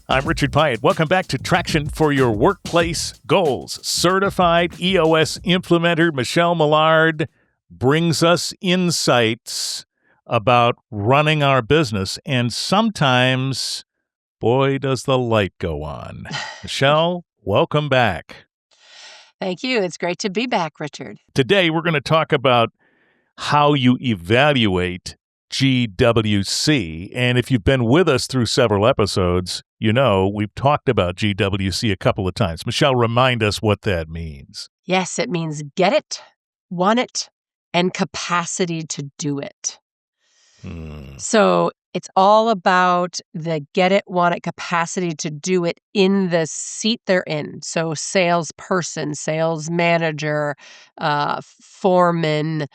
I'm Richard Pyatt. Welcome back to Traction for Your Workplace Goals. Certified EOS Implementer Michele Mollard brings us insights about running our business, and sometimes, boy, does the light go on. Michele, welcome back. Thank you. It's great to be back, Richard. Today, we're going to talk about how you evaluate GWC. And if you've been with us through several episodes, you know we've talked about GWC a couple of times. Michele, remind us what that means. Yes, it means get it, want it, and capacity to do it. So it's all about the get it, want it capacity to do it in the seat they're in. So salesperson, sales manager, foreman,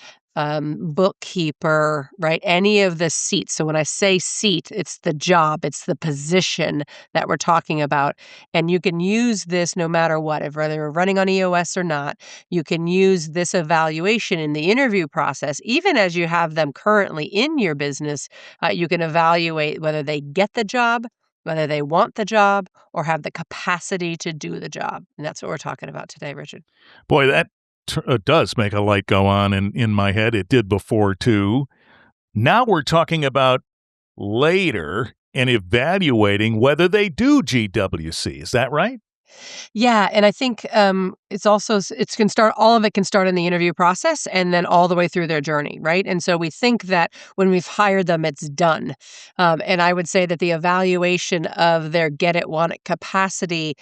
bookkeeper, right? Any of the seats. So when I say seat, it's the job, it's the position that we're talking about. And you can use this no matter what, if whether you're running on EOS or not. You can use this evaluation in the interview process, even as you have them currently in your business. You can evaluate whether they get the job, whether they want the job, or have the capacity to do the job. And that's what we're talking about today, Richard. Boy, that does make a light go on in my head. It did before, too. Now we're talking about later and evaluating whether they do GWC. Is that right? Yeah, and I think all of it can start in the interview process and then all the way through their journey, right? And so we think that when we've hired them, it's done. And I would say that the evaluation of their get it, want it capacity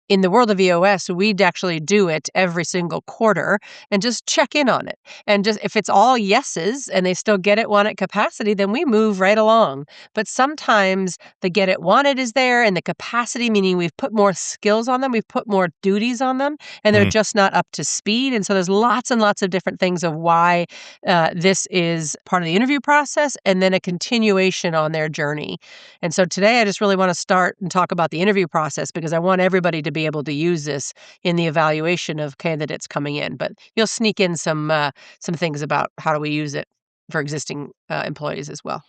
in the world of EOS, we'd actually do it every single quarter and just check in on it. And just if it's all yeses and they still get it, want it capacity, then we move right along. But sometimes the get it, want it is there, and the capacity, meaning we've put more skills on them, we've put more duties on them, and they're just not up to speed. And so there's lots and lots of different things of why this is part of the interview process and then a continuation on their journey. And so today I just really want to start and talk about the interview process because I want everybody to be able to use this in the evaluation of candidates coming in. But you'll sneak in some things about how do we use it for existing employees as well.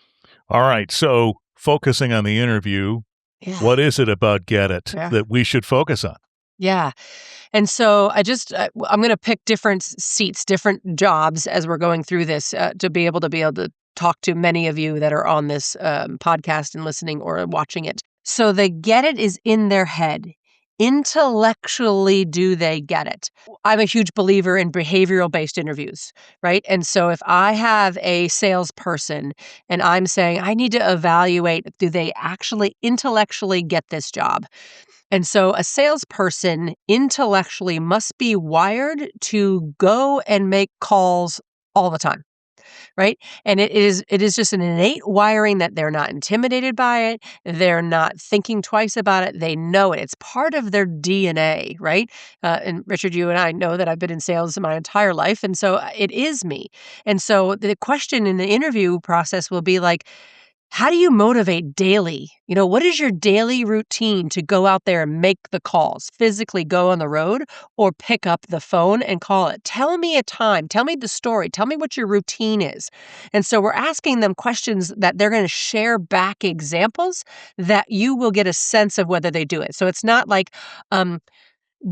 All right. So focusing on the interview, what is it about Get It that we should focus on? Yeah. And so I'm going to pick different seats, different jobs as we're going through this to be able to talk to many of you that are on this podcast and listening or watching it. So the get it is in their head. Intellectually, do they get it? I'm a huge believer in behavioral-based interviews, right? And so if I have a salesperson and I'm saying, I need to evaluate, do they actually intellectually get this job? And so a salesperson intellectually must be wired to go and make calls all the time. Right? And it is just an innate wiring that they're not intimidated by it. They're not thinking twice about it. They know it. It's part of their DNA, right? And Richard, you and I know that I've been in sales my entire life. And so it is me. And so the question in the interview process will be like, how do you motivate daily? What is your daily routine to go out there and make the calls, physically go on the road or pick up the phone and call it? Tell me a time. Tell me the story. Tell me what your routine is. And so we're asking them questions that they're going to share back examples that you will get a sense of whether they do it. So it's not like,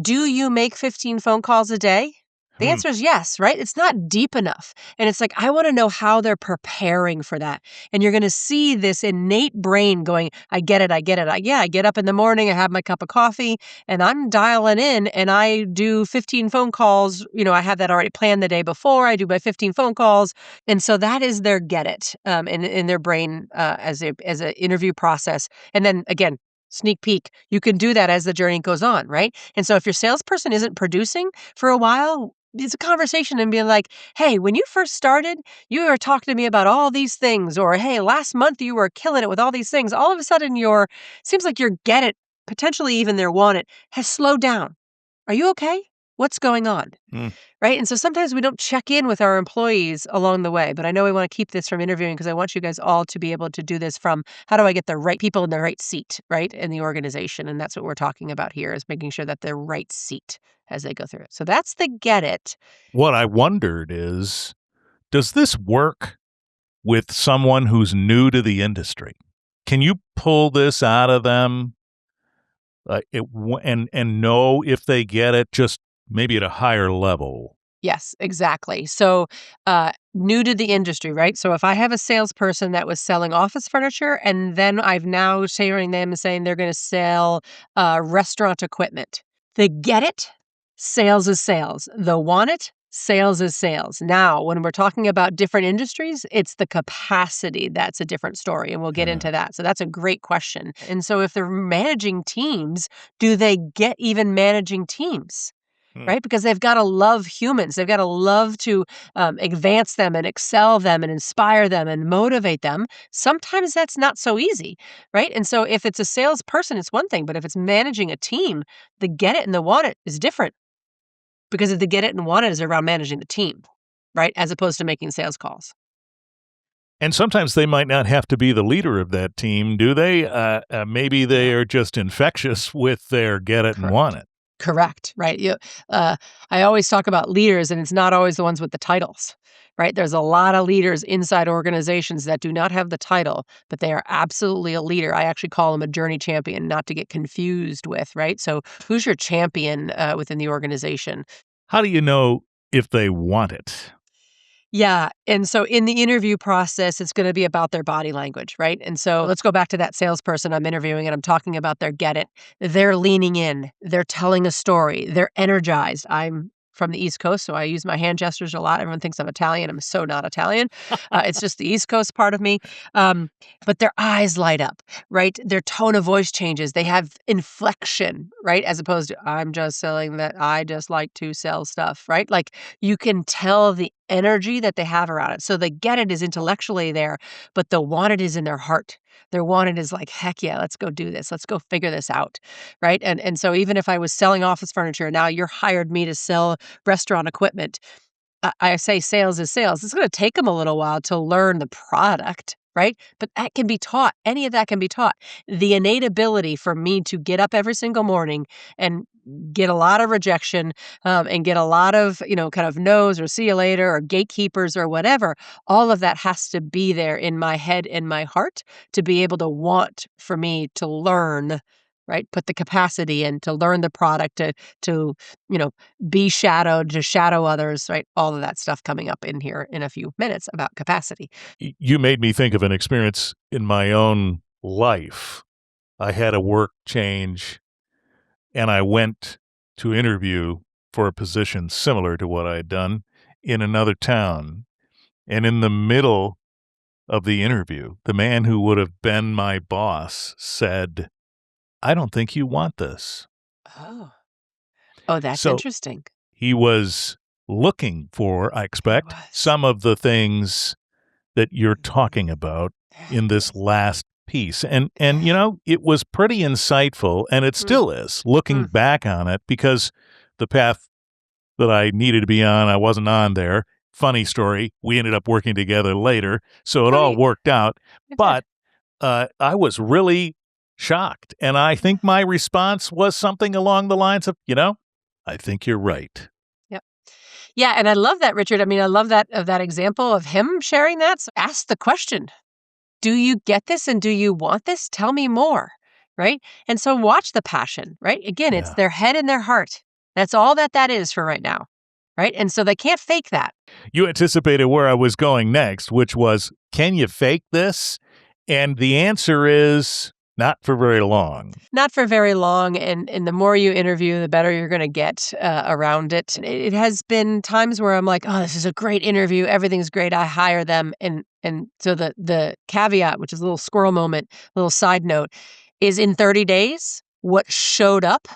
do you make 15 phone calls a day? The answer is yes, right? It's not deep enough. And it's like, I want to know how they're preparing for that. And you're going to see this innate brain going, I get it. I get up in the morning, I have my cup of coffee, and I'm dialing in, and I do 15 phone calls. I have that already planned the day before. I do my 15 phone calls. And so that is their get it in their brain as an interview process. And then again, sneak peek, you can do that as the journey goes on, right? And so if your salesperson isn't producing for a while, it's a conversation and be like, hey, when you first started, you were talking to me about all these things, or hey, last month you were killing it with all these things. All of a sudden seems like your get it, potentially even their want it, has slowed down. Are you okay? What's going on? Right? And so sometimes we don't check in with our employees along the way, but I know we want to keep this from interviewing because I want you guys all to be able to do this from how do I get the right people in the right seat, right, in the organization? And that's what we're talking about here is making sure that they're right seat as they go through it. So that's the get it. What I wondered is, does this work with someone who's new to the industry? Can you pull this out of them and know if they get it, just maybe at a higher level. Yes, exactly. So, new to the industry, right? So, if I have a salesperson that was selling office furniture, and then I've now sharing them and saying they're going to sell restaurant equipment, they get it. Sales is sales. They want it. Sales is sales. Now, when we're talking about different industries, it's the capacity that's a different story, and we'll get Yeah. into that. So, that's a great question. And so, if they're managing teams, do they get even managing teams? Hmm. Right? Because they've got to love humans. They've got to love to advance them and excel them and inspire them and motivate them. Sometimes that's not so easy, right? And so if it's a salesperson, it's one thing, but if it's managing a team, the get it and the want it is different because if the get it and want it is around managing the team, right? As opposed to making sales calls. And sometimes they might not have to be the leader of that team, do they? Maybe they No. are just infectious with their get it and want Correct. it. Correct, right? I always talk about leaders, and it's not always the ones with the titles, right? There's a lot of leaders inside organizations that do not have the title, but they are absolutely a leader. I actually call them a journey champion, not to get confused with, right? So, who's your champion within the organization? How do you know if they want it? Yeah, and so in the interview process, it's gonna be about their body language, right? And so let's go back to that salesperson I'm interviewing, and I'm talking about their get it. They're leaning in, they're telling a story, they're energized. I'm from the East Coast, so I use my hand gestures a lot. Everyone thinks I'm Italian. I'm so not Italian. It's just the East Coast part of me. Um, but their eyes light up, right? Their tone of voice changes. They have inflection, right? As opposed to, I'm just selling that. I just like to sell stuff, right? Like you can tell the energy that they have around it. So the get it is intellectually there, but the want it is in their heart. Their want it is like, heck yeah, let's go do this. Let's go figure this out. Right. And so even if I was selling office furniture, now you're hired me to sell restaurant equipment. I say sales is sales. It's going to take them a little while to learn the product, right? But that can be taught. Any of that can be taught. The innate ability for me to get up every single morning and get a lot of rejection and get a lot of, kind of no's or see you later or gatekeepers or whatever, all of that has to be there in my head and my heart to be able to want for me to learn, right? Put the capacity in to learn the product, to, you know, be shadowed, to shadow others, right? All of that stuff coming up in here in a few minutes about capacity. You made me think of an experience in my own life. I had a work change and I went to interview for a position similar to what I had done in another town. And in the middle of the interview, the man who would have been my boss said, I don't think you want this. Oh. Oh, that's So interesting. he was looking for, I He expect, was. some of the things that you're Mhm. talking about There in it this is. last piece. And There it it was pretty insightful, and it mm, still is, looking mm. back on it, because the path that I needed to be on, I wasn't on there. Funny story, we ended up working together later, so it Oh, all neat. worked out. It did. But I was really shocked, and I Yeah. think my response was something along the lines of, I think you're right. Yep. Yeah, and I love that, Richard. I mean, I love that example of him sharing that. So ask the question. Do you get this and do you want this? Tell me more, right? And so watch the passion, right? Again, it's Yeah. their head and their heart. That's all that is for right now, right? And so they can't fake that. You anticipated where I was going next, which was, can you fake this? And the answer is not for very long. Not for very long, and the more you interview, the better you're gonna get, around it. It has been times where I'm like, "Oh, this is a great interview, everything's great," I hire them, and so the caveat, which is a little squirrel moment, little side note, is in 30 days, what showed up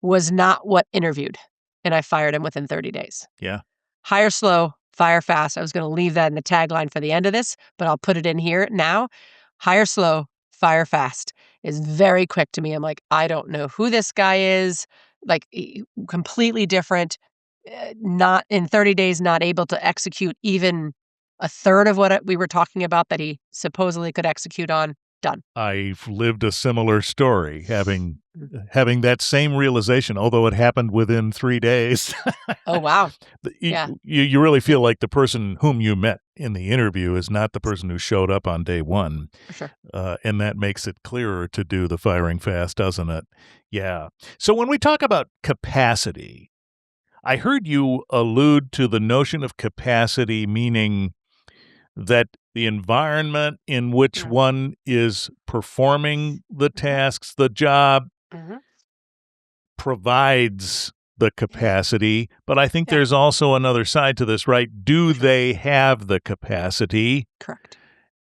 was not what interviewed, and I fired him within 30 days. Yeah. Hire slow, fire fast. I was gonna leave that in the tagline for the end of this, but I'll put it in here now. Hire slow, fire fast is very quick to me. I'm like, I don't know who this guy is. Like, completely different. Not in 30 days, not able to execute even a third of what we were talking about that he supposedly could execute on. Done. I've lived a similar story, having Mm. that same realization, although it happened within 3 days. Oh, wow. You Yeah. you really feel like the person whom you met in the interview is not the person who showed up on day one, For sure. and that makes it clearer to do the firing fast, doesn't it? Yeah. So when we talk about capacity, I heard you allude to the notion of capacity, meaning that the environment in which Mm. one is performing the tasks, the job, Mhm. provides the capacity. But I think Yeah. there's also another side to this, right? Do For sure. they have the capacity? Correct.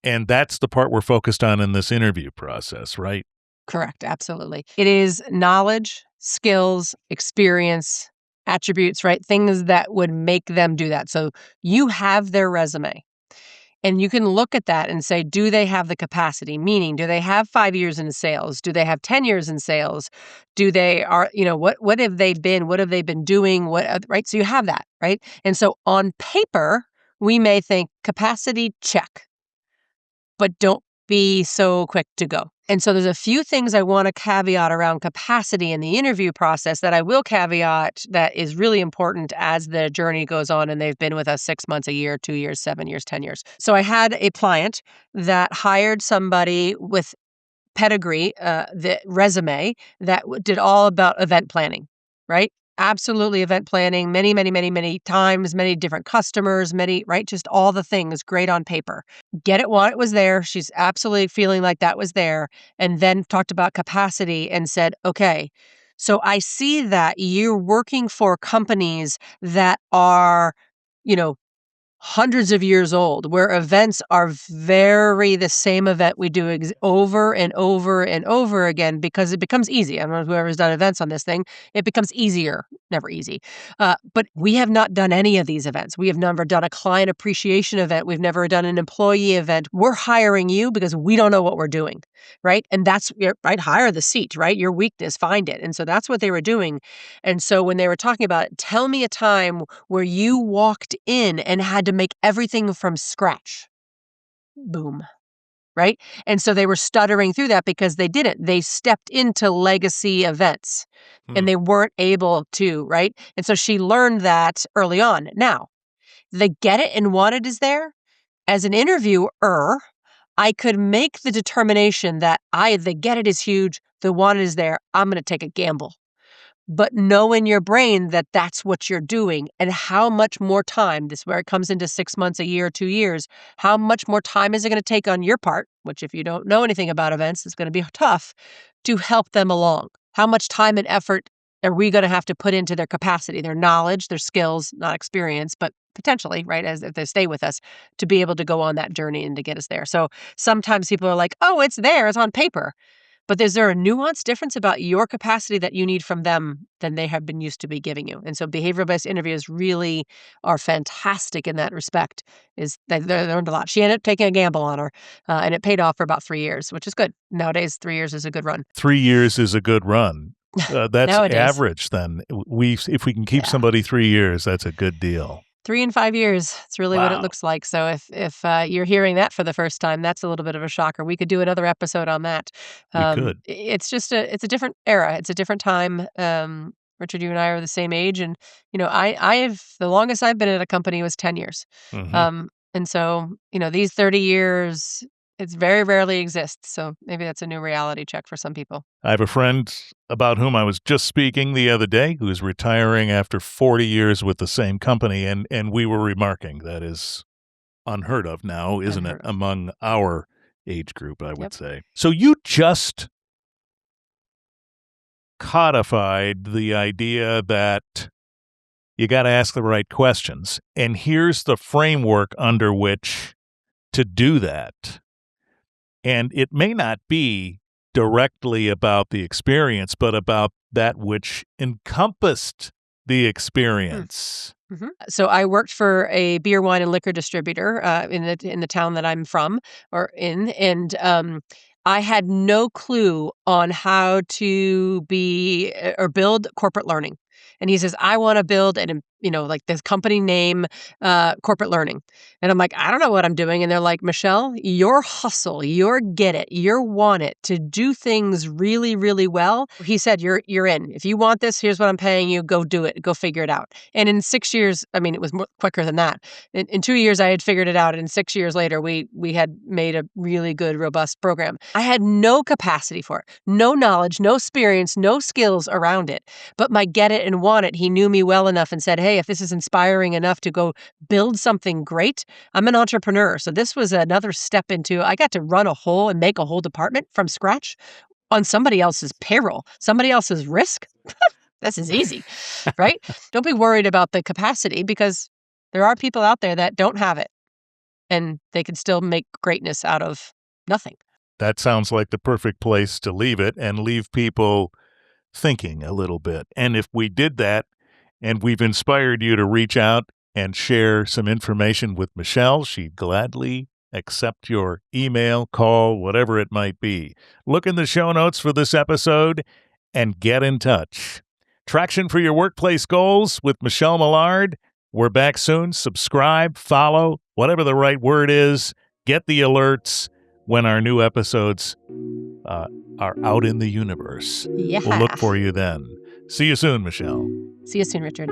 And that's the part we're focused on in this interview process, right? Correct. Absolutely. It is knowledge, skills, experience, attributes, right? Things that would make them do that. So you have their resume. And you can look at that and say, do they have the capacity? Meaning, do they have 5 years in sales? Do they have 10 years in sales? Do they what have they been? What have they been doing? Right? So you have that, right? And so on paper, we may think capacity check, but don't be so quick to go. And so there's a few things I want to caveat around capacity in the interview process that I will caveat that is really important as the journey goes on and they've been with us 6 months, a year, 2 years, 7 years, 10 years. So I had a client that hired somebody with pedigree, the resume that did all about event planning, right? Absolutely event planning, many, many, many, many times, many different customers, many, right? Just all the things great on paper. Get it while it was there. She's absolutely feeling like that was there. And then talked about capacity and said, okay, so I see that you're working for companies that are, you know, hundreds of years old, where events are very the same event we do over and over and over again because it becomes easy. I don't know whoever's done events on this thing, it becomes easier, never easy. But we have not done any of these events. We have never done a client appreciation event. We've never done an employee event. We're hiring you because we don't know what we're doing, right? And that's, right, hire the seat, right? Your weakness, find it. And so that's what they were doing. And so when they were talking about it, tell me a time where you walked in and had to make everything from scratch. Boom. Right? And so they were stuttering through that because they didn't. They stepped into legacy events Hmm. and they weren't able to, right? And so she learned that early on. Now, the get it and want it is there. As an interviewer, I could make the determination that the get it is huge, the want it is there. I'm going to take a gamble, but know in your brain that that's what you're doing and how much more time, this is where it comes into 6 months, a year, 2 years, how much more time is it going to take on your part, which if you don't know anything about events, it's going to be tough to help them along. How much time and effort are we going to have to put into their capacity, their knowledge, their skills, not experience, but potentially, right, as if they stay with us to be able to go on that journey and to get us there. So sometimes people are like, oh, it's there, it's on paper. But is there a nuanced difference about your capacity that you need from them than they have been used to be giving you? And so behavioral-based interviews really are fantastic in that respect, is they learned a lot. She ended up taking a gamble on her, and it paid off for about 3 years, which is good. Nowadays, 3 years is a good run. 3 years is a good run. That's Nowadays. average then. If we can keep Yeah. somebody 3 years, that's a good deal. 3 and 5 years, it's really what it Wow. looks like. So if you're hearing that for the first time, that's a little bit of a shocker. We could do another episode on that. We could. It's just it's a different era. It's a different time. Richard, you and I are the same age, and I've the longest I've been at a company was 10 years. Mhm. And so these 30 years, it's very rarely exists. So maybe that's a new reality check for some people. I have a friend about whom I was just speaking the other day who is retiring after 40 years with the same company, and we were remarking that is unheard of now, isn't it, Unheard of. among our age group, I would Yep. say. So you just codified the idea that you got to ask the right questions, and here's the framework under which to do that. And it may not be directly about the experience, but about that which encompassed the experience. Mhm. So I worked for a beer, wine, and liquor distributor in the town that I'm from or in, and I had no clue on how to be or build corporate learning. And he says, I want to build like this company name, corporate learning. And I'm like, I don't know what I'm doing. And they're like, Michele, your hustle, your get it, your want it to do things really, really well. He said, you're in. If you want this, here's what I'm paying you. Go do it. Go figure it out. And in 6 years, I mean, it was quicker than that. In 2 years, I had figured it out. And 6 years later, we had made a really good, robust program. I had no capacity for it, no knowledge, no experience, no skills around it. But my get it and want it, he knew me well enough and said, hey, if this is inspiring enough to go build something great, I'm an entrepreneur. So this was another step into, I got to run a whole and make a whole department from scratch on somebody else's payroll, somebody else's risk. This is easy, right? Don't be worried about the capacity, because there are people out there that don't have it and they can still make greatness out of nothing. That sounds like the perfect place to leave it and leave people thinking a little bit. And if we did that and we've inspired you to reach out and share some information with Michele, she'd gladly accept your email, call, whatever it might be. Look in the show notes for this episode and get in touch. Traction for your workplace goals with Michele Mollard. We're back soon. Subscribe, follow, whatever the right word is. Get the alerts when our new episodes are out in the universe. Yeah. We'll look for you then. See you soon, Michele. See you soon, Richard.